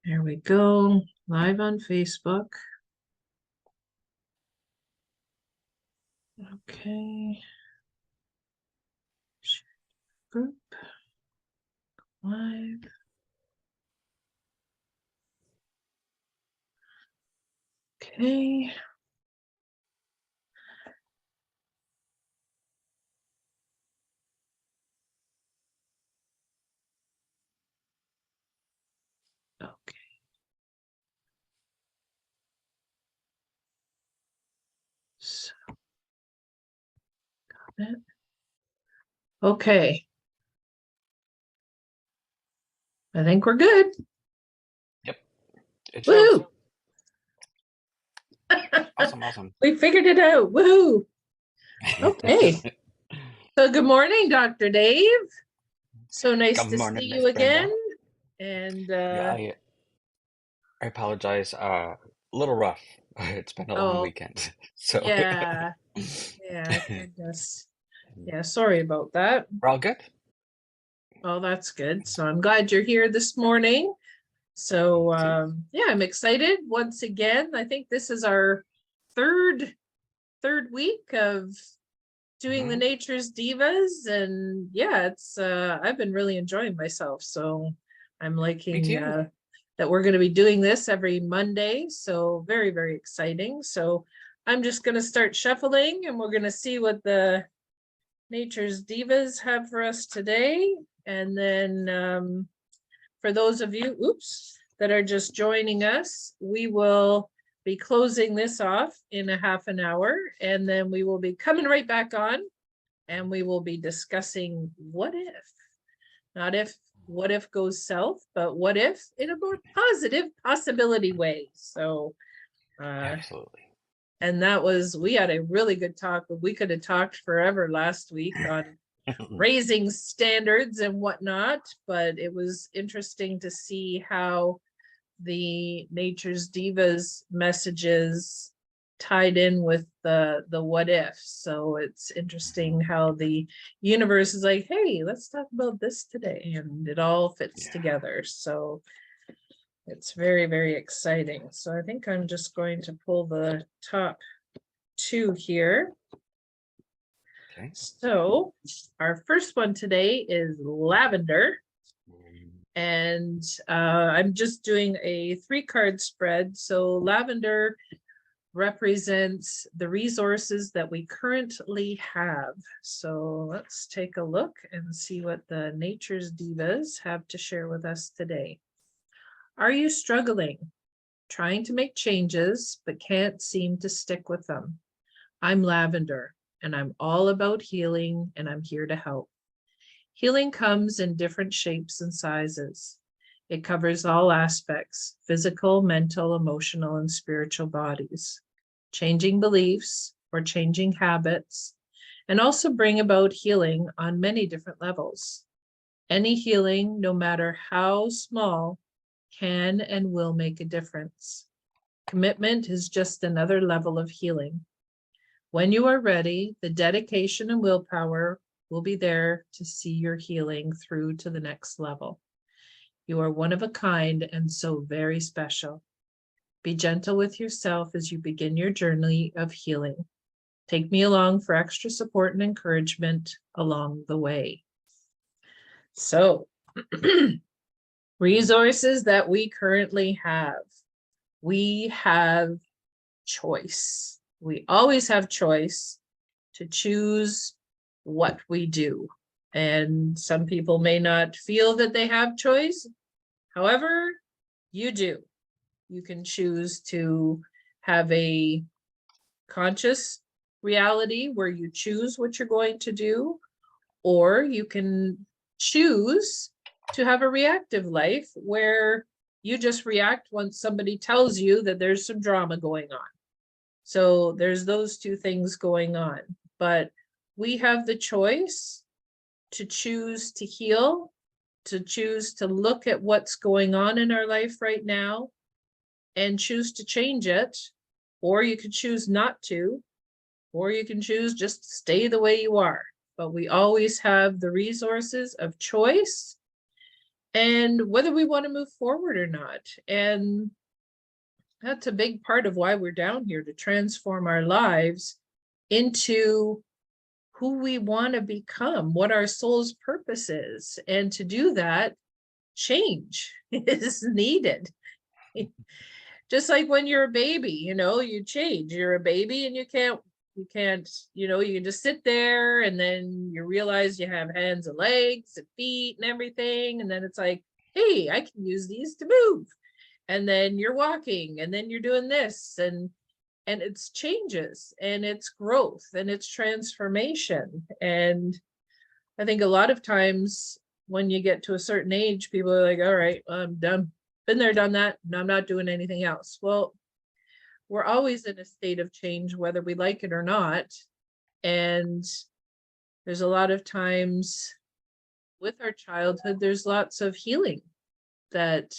There we go. Live on Facebook. Okay. Group. Live. Okay. Okay. So, got it. Okay. I think we're good. Yep. It Woo! Awesome. We figured it out. Woohoo! Okay. So good morning, Dr. Dave. So nice Good to morning, see Miss you again. Brenda. And Yeah, I apologize. A little rough. It's been a long weekend. So yeah. Goodness. Yeah, sorry about that. we're all good. Well, that's good. So I'm glad you're here this morning. So yeah, I'm excited once again. I think this is our third week of doing the Nature's Divas, and yeah, it's I've been really enjoying myself. So I'm liking that we're going to be doing this every Monday. So very, very exciting. So I'm just going to start shuffling, and we're going to see what the Nature's Divas have for us today. And then for those of you, that are just joining us, we will be closing this off in a half an hour, and then we will be coming right back on, and we will be discussing what if, not if, what if goes south, but what if in a more positive possibility way. So, Absolutely. And that was, we had a really good talk. We could have talked forever last week on raising standards and whatnot, but it was interesting to see how the Nature's Divas messages tied in with the what if. So it's interesting how the universe is like, hey, let's talk about this today, and it all fits together. So it's very, very exciting. So I think I'm just going to pull the top two here. Okay. So our first one today is Lavender. And I'm just doing a 3-card spread. So Lavender represents the resources that we currently have. So let's take a look and see what the Nature's Divas have to share with us today. Are you struggling, trying to make changes, but can't seem to stick with them? I'm Lavender, and I'm all about healing, and I'm here to help. Healing comes in different shapes and sizes. It covers all aspects: physical, mental, emotional, and spiritual bodies, changing beliefs or changing habits, and also bring about healing on many different levels. Any healing, no matter how small, can and will make a difference. Commitment is just another level of healing. When you are ready, the dedication and willpower will be there to see your healing through to the next level. You are one of a kind and so very special. Be gentle with yourself as you begin your journey of healing. Take me along for extra support and encouragement along the way. So, resources that we currently have. We have choice. We always have choice to choose what we do. And some people may not feel that they have choice. However, you do. You can choose to have a conscious reality where you choose what you're going to do, or you can choose to have a reactive life where you just react once somebody tells you that there's some drama going on. So there's those two things going on, but we have the choice to choose to heal, to choose to look at what's going on in our life right now and choose to change it, or you could choose not to, or you can choose just to stay the way you are. But we always have the resources of choice. and whether we want to move forward or not. And that's a big part of why we're down here, to transform our lives into who we want to become, what our soul's purpose is. And to do that, change is needed. Just like when you're a baby, you change. You're a baby and you can't, you can just sit there, and then you realize you have hands and legs and feet and everything. And then it's like, hey, I can use these to move. And then you're walking, and then you're doing this, and it's changes, and it's growth, and it's transformation. And I think a lot of times when you get to a certain age, people are like, all right, I'm done. Been there, done that. And I'm not doing anything else. Well, we're always in a state of change, whether we like it or not. And there's a lot of times with our childhood, there's lots of healing that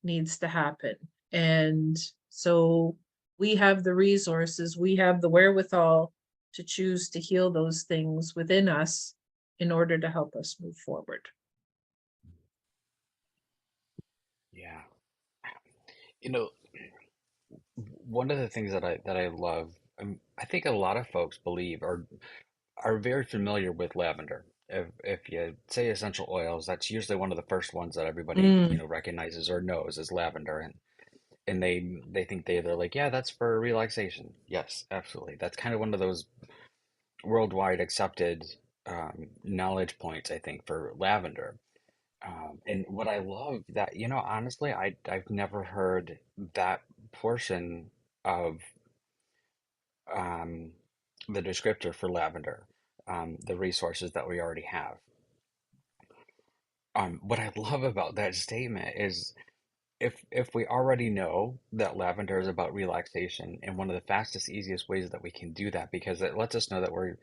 needs to happen. And so we have the resources, we have the wherewithal to choose to heal those things within us in order to help us move forward. Yeah. You know, one of the things that I love, I think a lot of folks believe or are very familiar with lavender. If you say essential oils, that's usually one of the first ones that everybody, Mm, recognizes or knows is lavender, and they think they're like, yeah, that's for relaxation. Yes, absolutely. That's kind of one of those worldwide accepted knowledge points, I think, for lavender. And what I love that, honestly, I've never heard that portion of um, the descriptor for lavender, the resources that we already have. What I love about that statement is if we already know that lavender is about relaxation, and one of the fastest, easiest ways that we can do that, because it lets us know that we're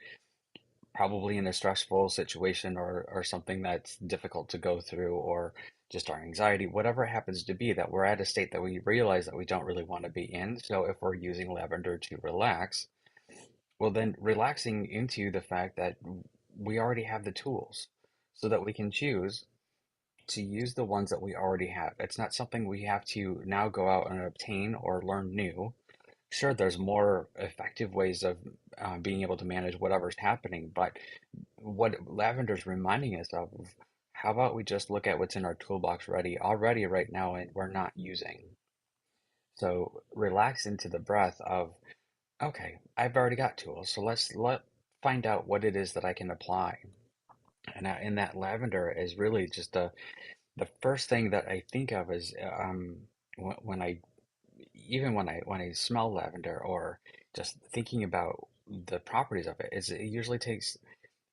probably in a stressful situation or something that's difficult to go through, or just our anxiety, whatever it happens to be, that we're at a state that we realize that we don't really want to be in. So if we're using lavender to relax, well, then relaxing into the fact that we already have the tools so that we can choose to use the ones that we already have. It's not something we have to now go out and obtain or learn new. Sure, there's more effective ways of being able to manage whatever's happening, but what Lavender's reminding us of, how about we just look at what's in our toolbox ready already right now and we're not using. So relax into the breath of, okay, I've already got tools, so let find out what it is that I can apply. And that lavender is really just the first thing that I think of is when I even when I smell lavender, or just thinking about the properties of it, is it usually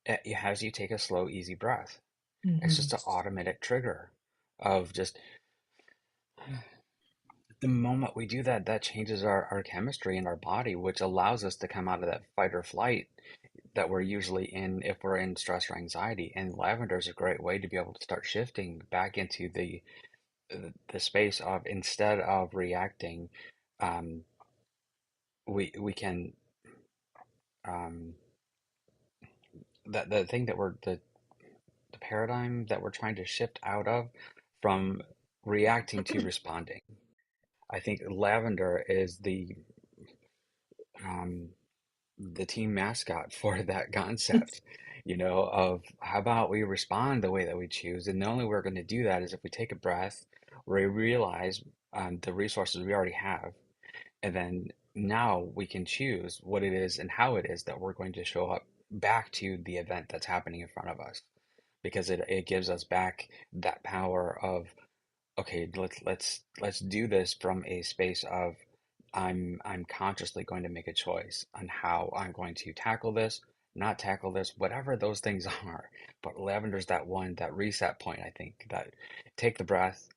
it has you take a slow, easy breath. It's mhm. just an automatic trigger of just the moment we do that, that changes our chemistry in our body, which allows us to come out of that fight or flight that we're usually in if we're in stress or anxiety. And lavender is a great way to be able to start shifting back into the space of, instead of reacting, um, we can um, that the thing that we're the paradigm that we're trying to shift out of, from reacting to responding. I think lavender is um, the team mascot for that concept, of how about we respond the way that we choose. And the only way we're going to do that is if we take a breath, we realize the resources we already have, and then now we can choose what it is and how it is that we're going to show up back to the event that's happening in front of us, because it gives us back that power of, okay, let's do this from a space of, I'm consciously going to make a choice on how I'm going to tackle this, not tackle this, whatever those things are. But lavender's that reset point, I think, that take the breath,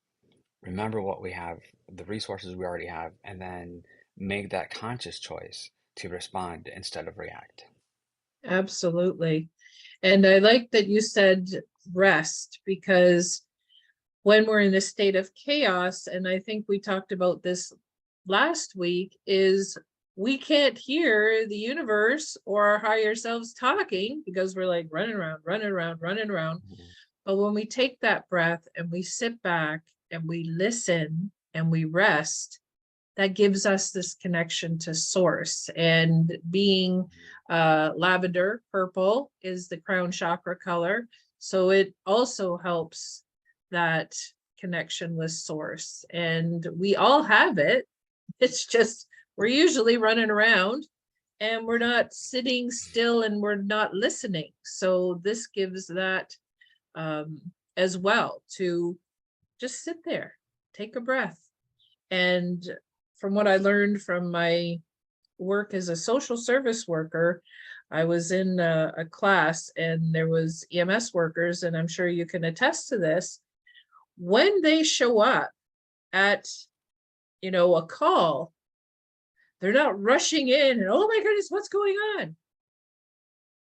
remember what we have, the resources we already have, and then make that conscious choice to respond instead of react. Absolutely. And I like that you said rest, because when we're in a state of chaos, and I think we talked about this last week, is we can't hear the universe or our higher selves talking because we're like running around, running around, running around. Mhm. But when we take that breath and we sit back and we listen and we rest, that gives us this connection to source. And being lavender, purple is the crown chakra color. So it also helps that connection with source. And we all have it. It's just we're usually running around and we're not sitting still and we're not listening. So this gives that um, as well, to just sit there, take a breath. And from what I learned from my work as a social service worker, I was in a class and there was EMS workers, and I'm sure you can attest to this. When they show up at, a call, they're not rushing in and, oh my goodness, what's going on?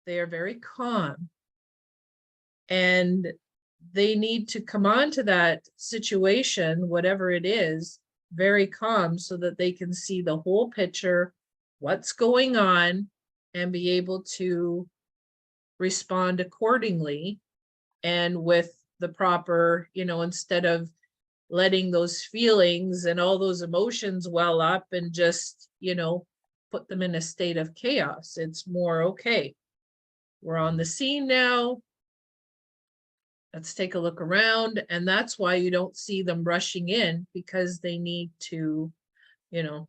They are very calm, and they need to come onto that situation, whatever it is, very calm so that they can see the whole picture, what's going on, and be able to respond accordingly. And with the proper, instead of letting those feelings and all those emotions well up and just, put them in a state of chaos. It's more, okay, we're on the scene now. Let's take a look around. And that's why you don't see them rushing in, because they need to, you know,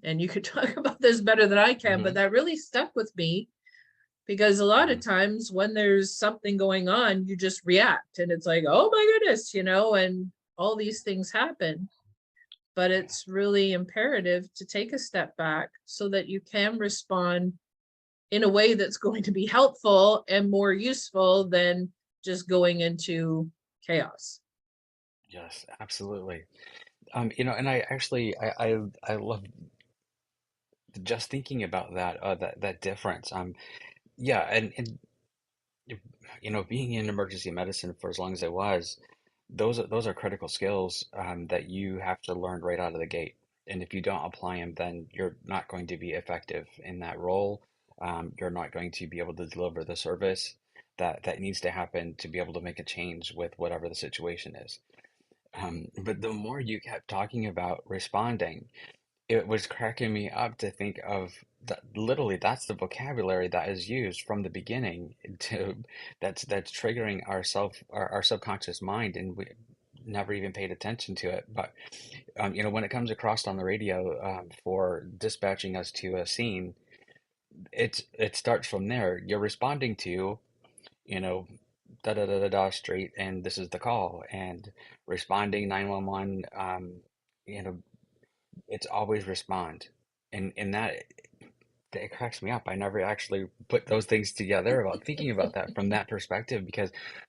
and you could talk about this better than I can, but Mm-hmm. that really stuck with me, because a lot Mm-hmm. of times when there's something going on, you just react and it's like, oh my goodness, and all these things happen. But Yeah. it's really imperative to take a step back so that you can respond in a way that's going to be helpful and more useful than just going into chaos. Yes, absolutely. And I actually I love just thinking about that difference. Yeah, and being in emergency medicine for as long as I was, those are critical skills that you have to learn right out of the gate. And if you don't apply them, then you're not going to be effective in that role. You're not going to be able to deliver the service that needs to happen to be able to make a change with whatever the situation is. But the more you kept talking about responding, it was cracking me up to think of that literally that's the vocabulary that is used from the beginning to that's triggering our subconscious mind, and we never even paid attention to it. But when it comes across on the radio for dispatching us to a scene, it starts from there. You're responding to, you know, da da da da da street, and this is the call, and responding 911. You know, it's always respond, and that it cracks me up. I never actually put those things together about thinking about that from that perspective,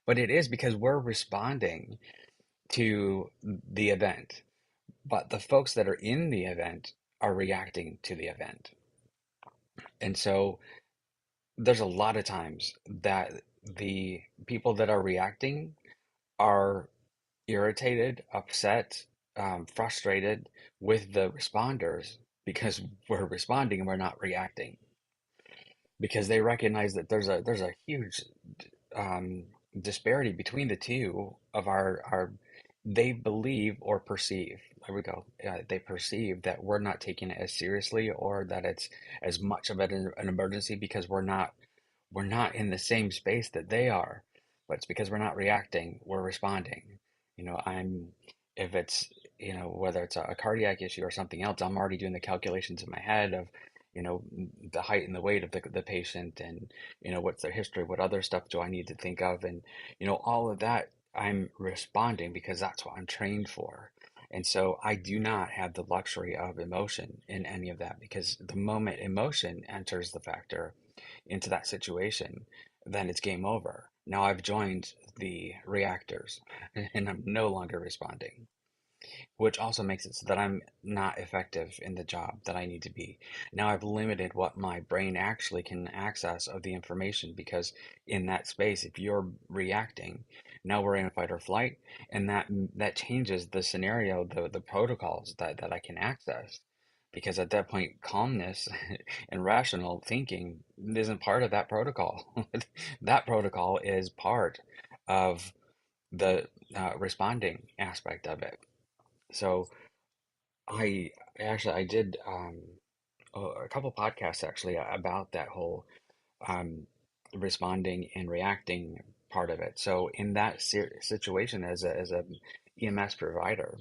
but it is because we're responding to the event, but the folks that are in the event are reacting to the event. And so there's a lot of times that the people that are reacting are irritated, upset, frustrated with the responders because we're responding and we're not reacting, because they recognize that there's a huge um, disparity between the two of our they believe or perceive. There we go. They perceive that we're not taking it as seriously, or that it's as much of an emergency because we're not in the same space that they are. But it's because we're not reacting, we're responding. I'm if it's whether it's a cardiac issue or something else, I'm already doing the calculations in my head of you know the height and the weight of the patient, and what's their history, what other stuff do I need to think of, and all of that. I'm responding because that's what I'm trained for. And so I do not have the luxury of emotion in any of that, because the moment emotion enters the factor into that situation, then it's game over. Now I've joined the reactors and I'm no longer responding, which also makes it so that I'm not effective in the job that I need to be. Now I've limited what my brain actually can access of the information, because in that space, if you're reacting, now we're in fight or flight, and that changes the scenario, the protocols that I can access. Because at that point, calmness and rational thinking isn't part of that protocol. That protocol is part of the responding aspect of it. So I I did a couple podcasts actually about that whole um, responding and reacting part of it. So in that situation, as a EMS provider,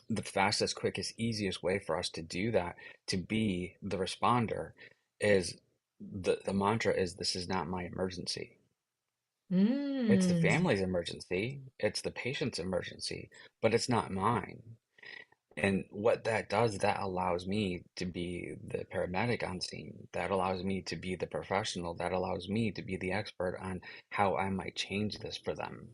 the fastest, quickest, easiest way for us to do that, to be the responder, is the mantra is, this is not my emergency. It's the Mm, family's emergency, it's the patient's emergency, but it's not mine. And what that does, that allows me to be the paramedic on scene. That allows me to be the professional. That allows me to be the expert on how I might change this for them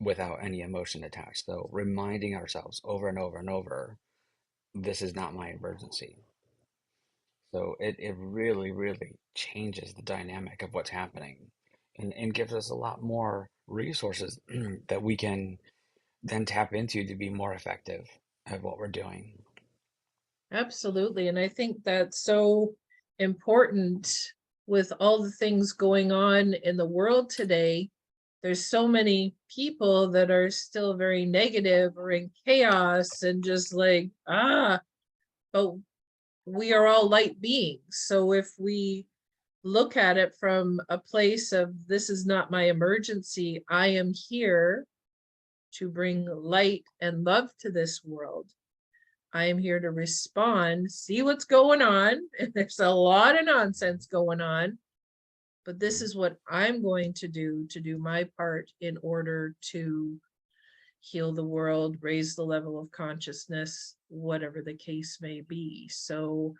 without any emotion attached. So reminding ourselves over and over and over, this is not my emergency. So it really, really changes the dynamic of what's happening, and gives us a lot more resources that we can then tap into to be more effective at what we're doing. absolutely. And I think that's so important with all the things going on in the world today. There's so many people that are still very negative or in chaos and just like, but we are all light beings. So if we look at it from a place of, this is not my emergency, I am here to bring light and love to this world. I am here to respond, see what's going on. And there's a lot of nonsense going on, but this is what I'm going to do my part in order to heal the world, raise the level of consciousness, whatever the case may be. So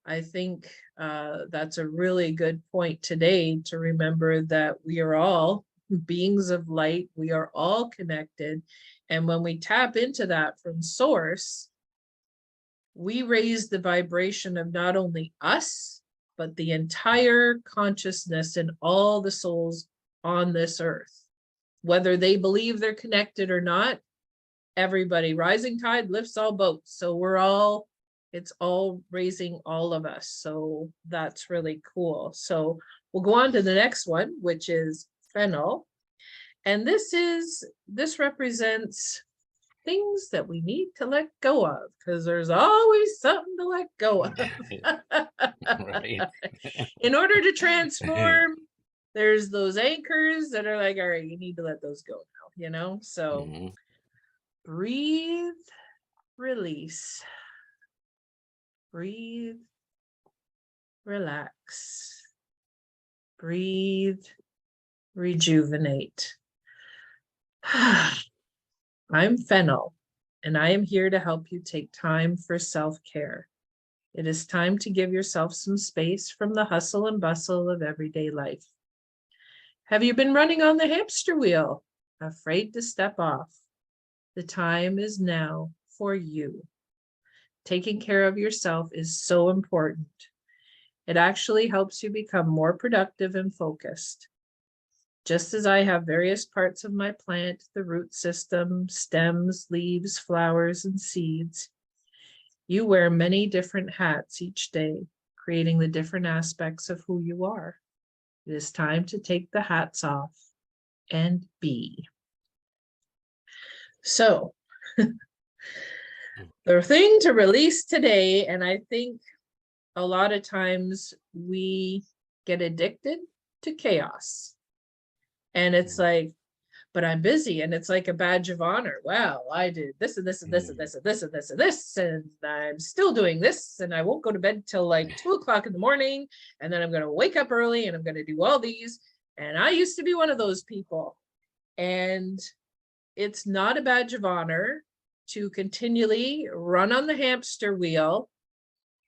I think that's a really good point today, to remember that we are all beings of light. We are all connected. And when we tap into that from source, we raise the vibration of not only us, but the entire consciousness and all the souls on this earth. Whether they believe they're connected or not, everybody, rising tide lifts all boats. So it's all raising all of us. So that's really cool. So we'll go on to the next one, which is Fennel. And this represents things that we need to let go of, because there's always something to let go of. Right. In order to transform, there's those anchors that are like, all right, you need to let those go now, So Hmm. breathe, release, breathe, relax, breathe, rejuvenate. I'm Fennel, and I am here to help you take time for self-care. It is time to give yourself some space from the hustle and bustle of everyday life. Have you been running on the hamster wheel, afraid to step off? The time is now for you. Taking care of yourself is so important. It actually helps you become more productive and focused. Just as I have various parts of my plant, the root system, stems, leaves, flowers, and seeds, you wear many different hats each day, creating the different aspects of who you are. It is time to take the hats off and be. So, the thing to release today, and I think a lot of times we get addicted to chaos. And it's like, but I'm busy, and it's like a badge of honor. Well, I did this and this and this and this and this and this and this, and I'm still doing this, and I won't go to bed till like 2 o'clock in the morning, and then I'm going to wake up early and I'm going to do all these. And I used to be one of those people. And it's not a badge of honor to continually run on the hamster wheel,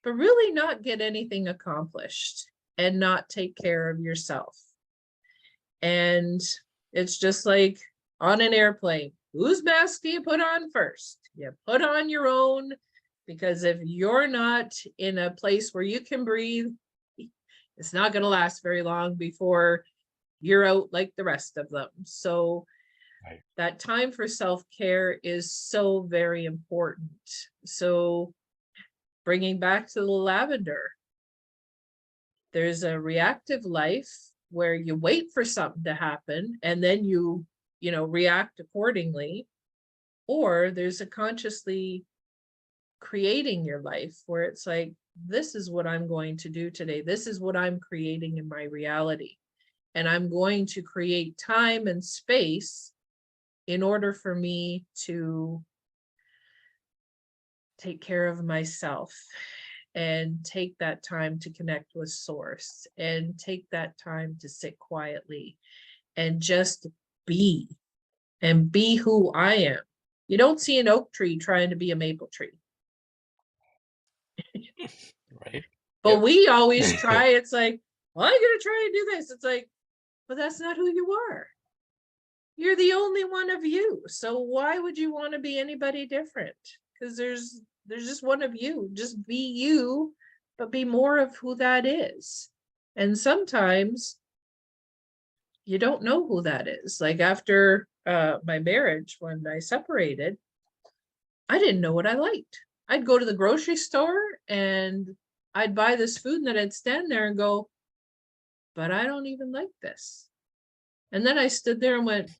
but really not get anything accomplished and not take care of yourself. And it's just like on an airplane, whose mask do you put on first? You put on your own, because if you're not in a place where you can breathe, it's not going to last very long before you're out like the rest of them. So Right. that time for self-care is so very important. So bringing back to the lavender, there's a reactive life where you wait for something to happen and then you react accordingly, or there's a consciously creating your life where it's like, this is what I'm going to do today. This is what I'm creating in my reality. And I'm going to create time and space in order for me to take care of myself and take that time to connect with source and take that time to sit quietly and just be and be who I am. You don't see an oak tree trying to be a maple tree. Right? But Yep. we always try, it's like, well, I'm going to try and do this. It's like, but that's not who you are. You're the only one of you. So why would you want to be anybody different? Because there's just one of you. Just be you, but be more of who that is. And sometimes you don't know who that is. Like after my marriage, when I separated, I didn't know what I liked. I'd go to the grocery store and I'd buy this food and then I'd stand there and go, but I don't even like this. And then I stood there and went,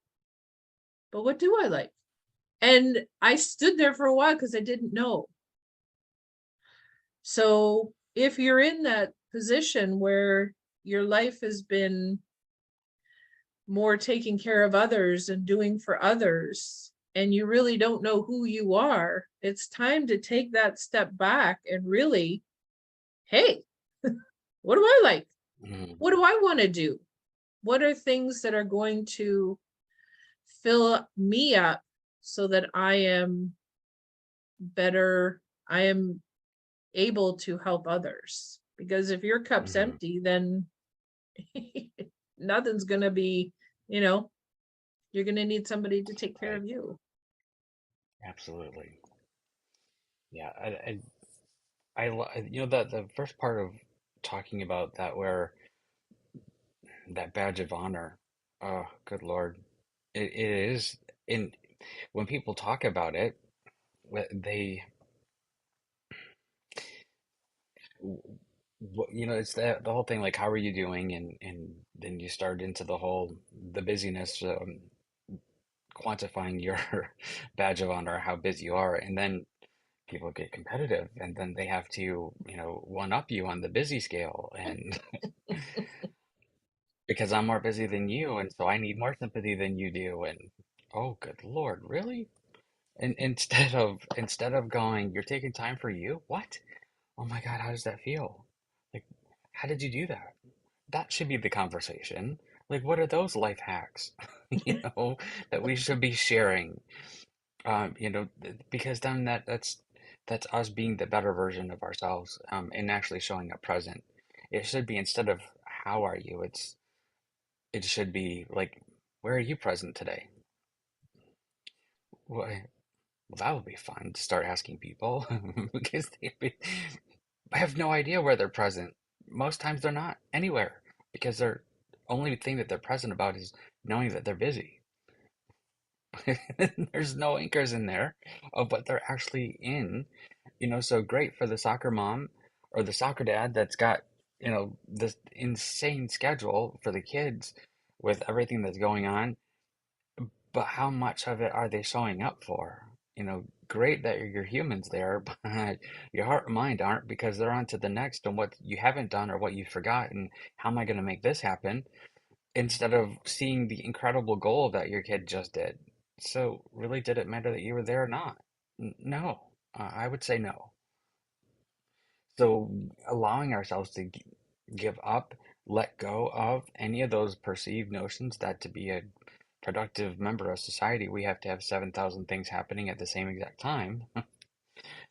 but what do I like? And I stood there for a while because I didn't know. So if you're in that position where your life has been more taking care of others and doing for others, and you really don't know who you are, it's time to take that step back and really, hey, what do I like? Mm, What do I want to do? What are things that are going to fill me up so that I am better? I am able to help others. Because if your cup's mhm. empty, then nothing's going to be, you know, you're going to need somebody to take care Right. of you. Absolutely. Yeah. That the first part of talking about that, where that badge of honor, oh, good Lord. It is, in when people talk about it, they, it's the whole thing, like, how are you doing? And then you start into the busyness, quantifying your badge of honor, how busy you are. And then people get competitive and then they have to, one up you on the busy scale. And because I'm more busy than you, and so I need more sympathy than you do. And oh, good Lord, really? And instead of going, you're taking time for you? What? Oh my God, how does that feel? Like, how did you do that? That should be the conversation. Like, what are those life hacks, that we should be sharing? Because then that's us being the better version of ourselves, and actually showing up present. It should be, instead of how are you, it should be like, where are you present today? Well, that would be fun to start asking people because I have no idea where they're present. Most times they're not anywhere because they're only thing that they're present about is knowing that they're busy. There's no anchors in there of what they're actually in. So great for the soccer mom or the soccer dad that's got, this insane schedule for the kids with everything that's going on. But how much of it are they showing up for? Great that your humans there, but your heart and mind aren't, because they're on to the next and what you haven't done or what you've forgotten. How am I going to make this happen? Instead of seeing the incredible goal that your kid just did. So, really, did it matter that you were there or not? No, I would say no. So, allowing ourselves to give up, let go of any of those perceived notions that to be a productive member of society, we have to have 7,000 things happening at the same exact time,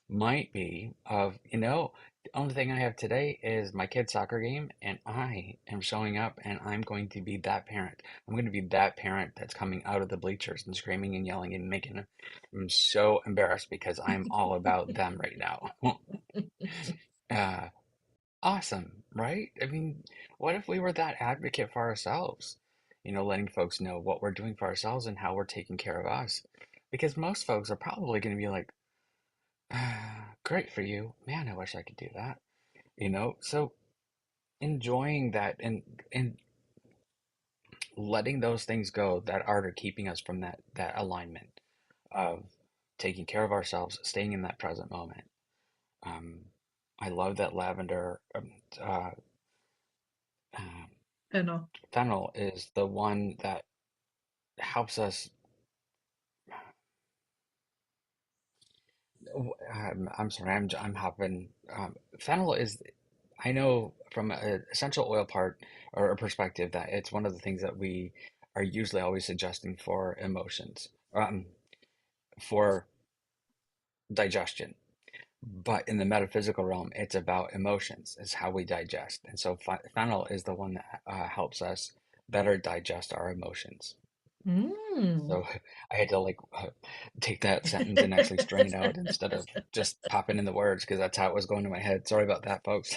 might be of, the only thing I have today is my kid's soccer game, and I am showing up and I'm going to be that parent. I'm going to be that parent that's coming out of the bleachers and screaming and yelling and I'm so embarrassed because I'm all about them right now. uh, awesome, right? I mean, what if we were that advocate for ourselves? Letting folks know what we're doing for ourselves and how we're taking care of us. Because most folks are probably going to be like, great for you. Man, I wish I could do that. So enjoying that and letting those things go that are keeping us from that alignment of taking care of ourselves, staying in that present moment. Um, I love that lavender, uh, uh, Fennel. fennel is the one that helps us. I'm sorry, I'm hopping. Fennel is, I know from an essential oil part or a perspective that it's one of the things that we are usually always suggesting for emotions, for digestion. But in the metaphysical realm, it's about emotions, it's how we digest. And so fennel is the one that helps us better digest our emotions. Mm. So I had to like take that sentence and actually string it out instead of just popping in the words because that's how it was going to my head. Sorry about that, folks.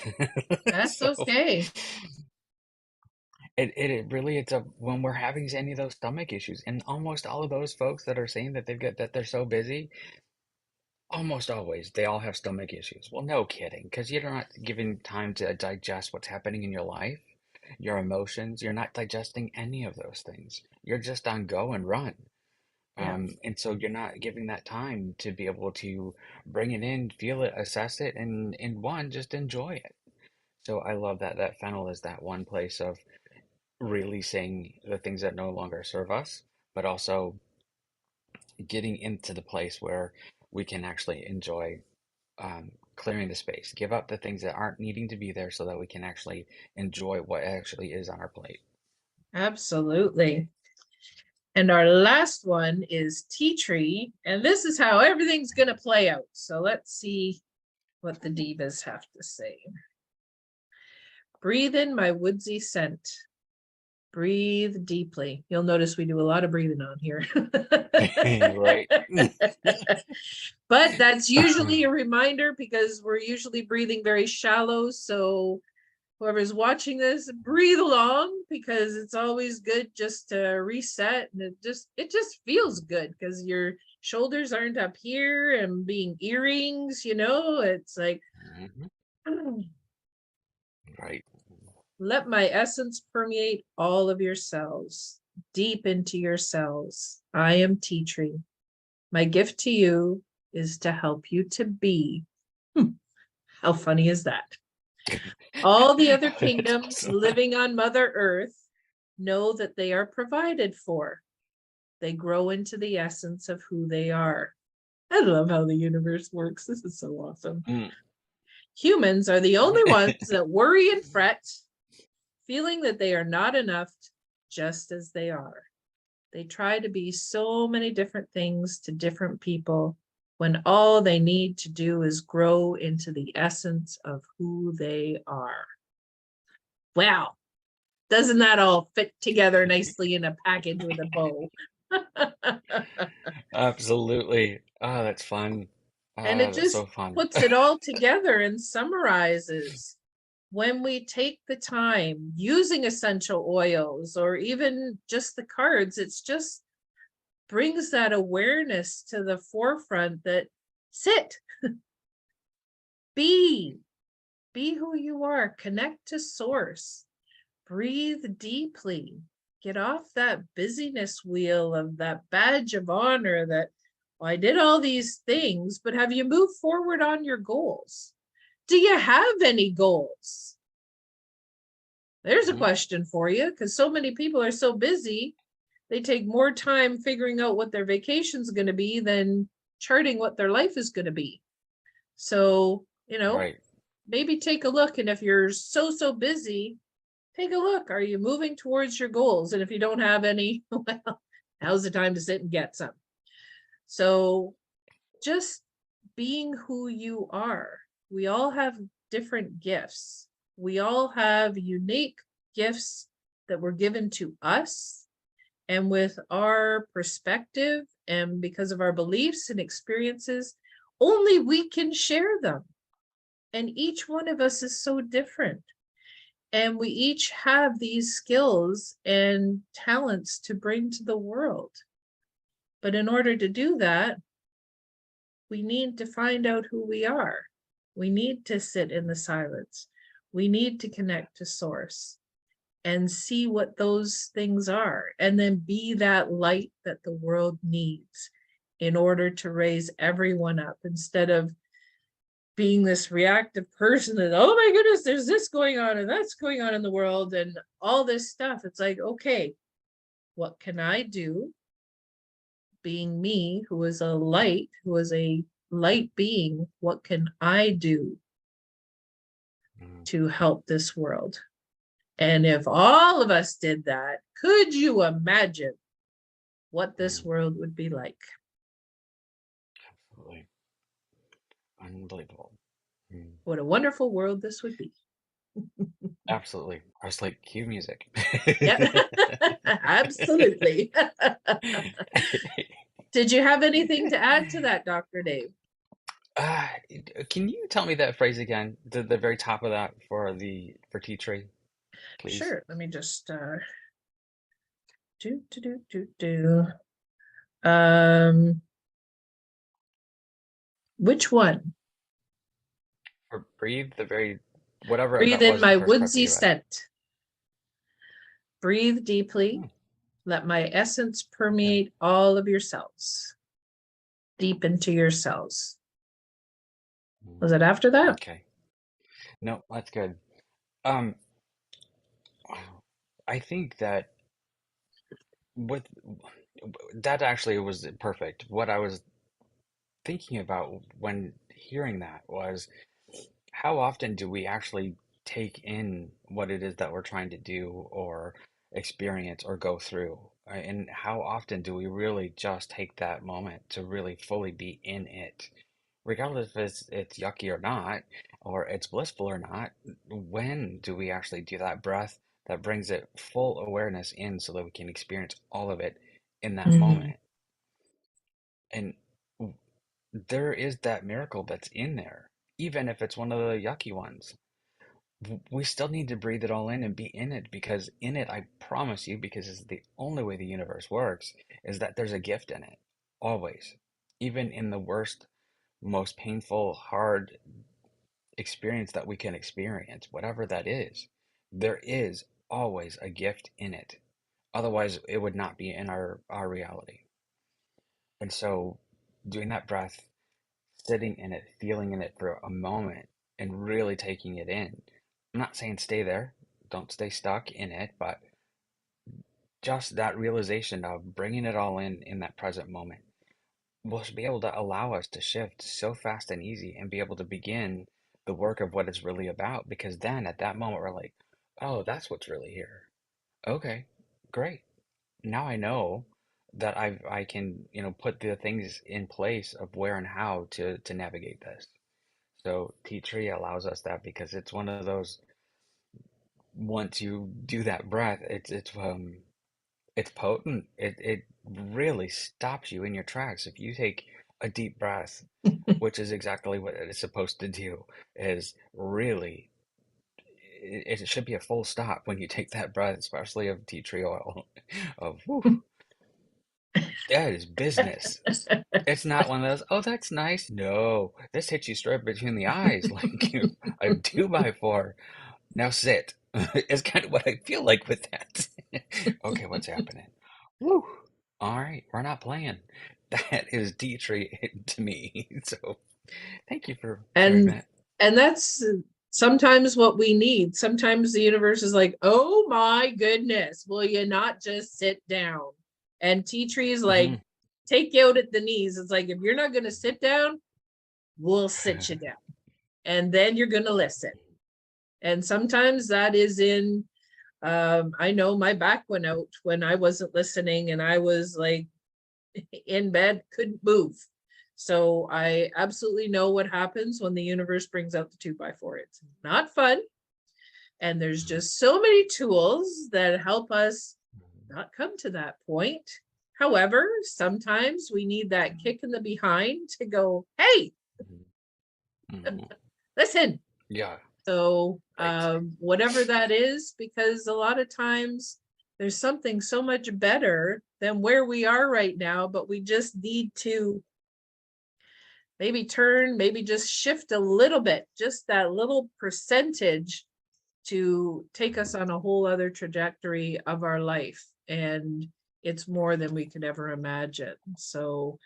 That's So okay. it really it's a when we're having any of those stomach issues, and almost all of those folks that are saying that they're so busy, almost always they all have stomach issues. Well, no kidding, because you're not giving time to digest what's happening in your life, your emotions. You're not digesting any of those things. You're just on go and run. Yeah, And so you're not giving that time to be able to bring it in, feel it, assess it, and one, just enjoy it. So I love that fennel is that one place of releasing the things that no longer serve us, but also getting into the place where we can actually enjoy clearing the space, give up the things that aren't needing to be there so that we can actually enjoy what actually is on our plate. absolutely. And our last one is tea tree. And this is how everything's going to play out. So let's see what the divas have to say. Breathe in my woodsy scent. Breathe deeply. You'll notice we do a lot of breathing on here. Right. But that's usually a reminder because we're usually breathing very shallow. So whoever's watching this, breathe along because it's always good just to reset, and it just feels good because your shoulders aren't up here and being earrings, it's like Mhm. Right. let my essence permeate all of your cells, deep into your cells. I am tea tree. My gift to you is to help you to be. How funny is that? All the other That's kingdoms awesome. living on Mother Earth know that they are provided for. They grow into the essence of who they are. I love how the universe works. This is so awesome. Mm. Humans are the only ones that worry and fret, feeling that they are not enough just as they are. They try to be so many different things to different people when all they need to do is grow into the essence of who they are. Wow. Doesn't that all fit together nicely in a package with a bow? Absolutely. Oh, that's fun. And it That's just so fun. puts it all together and summarizes when we take the time using essential oils or even just the cards, it's just brings that awareness to the forefront that sit, be, be who you are, connect to source, breathe deeply, get off that busyness wheel of that badge of honor that, well, I did all these things, but have you moved forward on your goals? Do you have any goals? There's a Mhm. question for you because so many people are so busy, they take more time figuring out what their vacation's going to be than charting what their life is going to be. So, Right. maybe take a look. And if you're so busy, take a look. Are you moving towards your goals? And if you don't have any, well, now's the time to sit and get some. So just being who you are. We all have different gifts. We all have unique gifts that were given to us. And with our perspective and because of our beliefs and experiences, only we can share them. And each one of us is so different. And we each have these skills and talents to bring to the world. But in order to do that, we need to find out who we are. We need to sit in the silence. We need to connect to source. and see what those things are, and then be that light that the world needs in order to raise everyone up, instead of being this reactive person that, oh my goodness, there's this going on and that's going on in the world and all this stuff. It's like, okay, what can I do, being me, who is a light, who is a light being? What can I do Mm, to help this world? And if all of us did that, could you imagine what this mm, world would be like? absolutely. Unbelievable. Mm, What a wonderful world this would be. absolutely. I was like, cue music. Yeah, absolutely. Did you have anything to add to that, Dr. Dave? Uh, can you tell me that phrase again? The very top of that for tea tree, please. Sure. Let me just do. Um, which one? Or breathe the very whatever Breathe that in was the my first part that woodsy you read. scent. Breathe deeply. Hmm, Let my essence okay. permeate all of your cells, deep into your cells. Mm, Was it after that? okay. No, that's good. Um, I think that with that actually was perfect. What I was thinking about when hearing that was how often do we actually take in what it is that we're trying to do or experience or go through? And how often do we really just take that moment to really fully be in it? Regardless if it's yucky or not, or it's blissful or not, when do we actually do that breath that brings it full awareness in so that we can experience all of it in that Mhm. moment? And there is that miracle that's in there, even if it's one of the yucky ones. We still need to breathe it all in and be in it because in it, I promise you, because it's the only way the universe works, is that there's a gift in it. Always. Even in the worst, most painful, hard experience that we can experience, whatever that is, there is always a gift in it. Otherwise, it would not be in our reality. And so, doing that breath, sitting in it, feeling in it for a moment, and really taking it in. I'm not saying stay there, don't stay stuck in it, but just that realization of bringing it all in that present moment will be able to allow us to shift so fast and easy and be able to begin the work of what it's really about. Because then at that moment, we're like, oh, that's what's really here. Okay, great. Now I know that I can, put the things in place of where and how to navigate this. So tea tree allows us that because it's one of those once you do that breath, it's potent. It really stops you in your tracks. If you take a deep breath, which is exactly what it is supposed to do, is really it should be a full stop when you take that breath, especially of tea tree oil. Of whew, that is business. It's not one of those, oh, that's nice. No, this hits you straight between the eyes like a 2x4. Now sit. It's kind of what I feel like with that. Okay, what's happening? Woo! All right, we're not playing. That is tree to me. So thank you for sharing and that. and that's sometimes what we need. Sometimes the universe is like, oh my goodness, will you not just sit down? And tea tree is like, Hmm. take you out at the knees. It's like, if you're not going to sit down, we'll sit you down, and then you're going to listen. And sometimes that is in, I know my back went out when I wasn't listening, and I was like in bed, couldn't move. So I absolutely know what happens when the universe brings out the 2x4. It's not fun. And there's just so many tools that help us not come to that point. However, sometimes we need that kick in the behind to go, hey, Hmm. listen. Yeah, So, right. whatever that is, because a lot of times there's something so much better than where we are right now, but we just need to maybe turn, maybe just shift a little bit, just that little percentage to take us on a whole other trajectory of our life. And it's more than we could ever imagine. So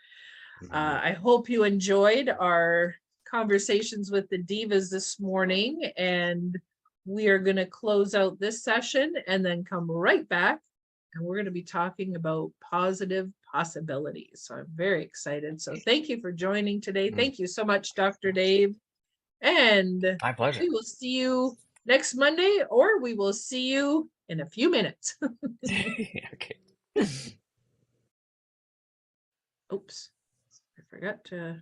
Mhm. I hope you enjoyed our conversations with the Devas this morning. And we are going to close out this session and then come right back. And we're going to be talking about positive possibilities. So I'm very excited. So thank you for joining today. Mhm. Thank you so much, Dr. Dave. And My pleasure. we will see you next Monday, or we will see you in a few minutes. Okay. Oops, I forgot to